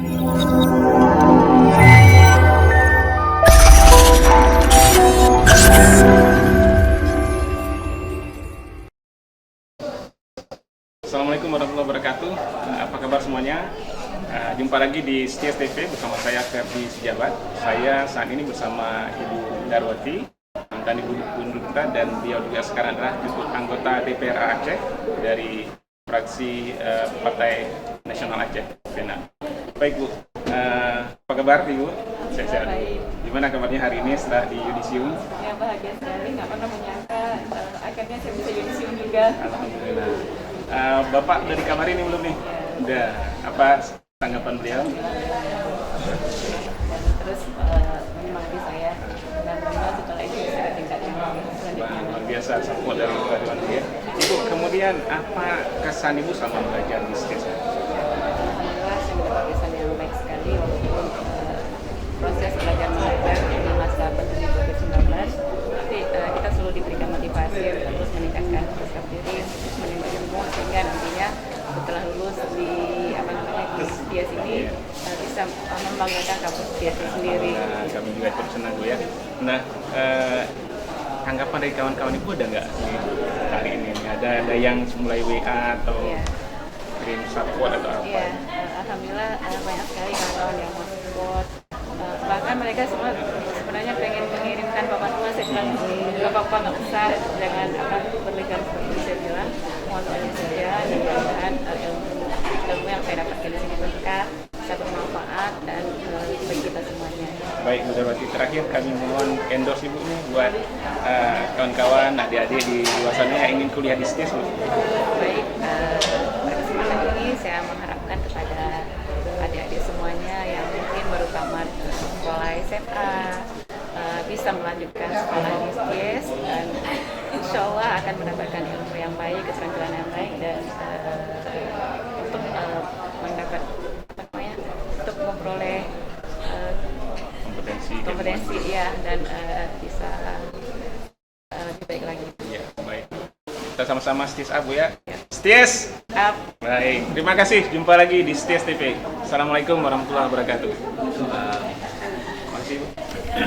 Assalamualaikum warahmatullahi wabarakatuh. Apa kabar semuanya? Jumpa lagi di Setias TV bersama saya Ferdi Sejabat. Saya saat ini bersama Ibu Darwati, mantan Ibu Gubernur, dan dia juga sekarang adalah anggota DPR Aceh dari fraksi Partai Nasional Aceh, PNA. Baik Bu, apa kabar Ibu? Sehat-sehat. Gimana kabarnya hari ini setelah di yudisium? Ya bahagia sekali, nggak pernah menyangka akhirnya saya bisa yudisium juga. Alhamdulillah. Bapak udah di kamar ini belum nih? Udah. Apa tanggapan beliau? Terus menyemangati saya dan beliau setelah itu bisa ke tingkat yang selanjutnya. Luar biasa support dari Pak Dewan ya. Ibu, kemudian apa kesan Ibu selama belajar di STIS? Alhamdulillah saya mendapat kesan yang baik sekali walaupun proses belajar mengajar di masa pandemi COVID-19, tapi kita selalu diberikan motivasi untuk terus meningkatkan sikap diri, menuntut ilmu sehingga nantinya setelah lulus di STIS ini bisa membanggakan kampus STIS sendiri. Nah, kami juga ikut senang Bu ya. Nah, tanggapan dari kawan-kawan Ibu ada nggak nih hari ini? Ada yang mulai WA atau kirim support atau apa? Iya, alhamdulillah banyak sekali kawan-kawan yang mau support. Bahkan mereka semua sebenarnya pengen mengirimkan papan tua. Saya bilang bapak-bapak nggak usah, jangan berlebihan seperti saya bilang. Mohon doanya saja, mudah-mudahan ilmu yang saya dapatkan di sini berkah, bisa bermanfaat dan bagi kita semuanya. Baik, Bu Darwati, terakhir kami mohon endorse Ibu nih buat kawan-kawan, adik-adik di luar sana yang ingin kuliah di STIS. Baik, pada kesempatan ini saya mengharapkan kepada adik-adik semuanya yang mungkin baru tamat sekolah SMA bisa melanjutkan sekolah di STIS dan insya Allah akan mendapatkan ilmu yang baik, keterampilan yang baik dan untuk mendapat untuk memperoleh kompetensi ya dan bisa lebih baik lagi. Ya, baik. Kita sama-sama STIS Bu ya. STIS Up. Baik, terima kasih. Jumpa lagi di STIS TV. Assalamualaikum warahmatullahi wabarakatuh.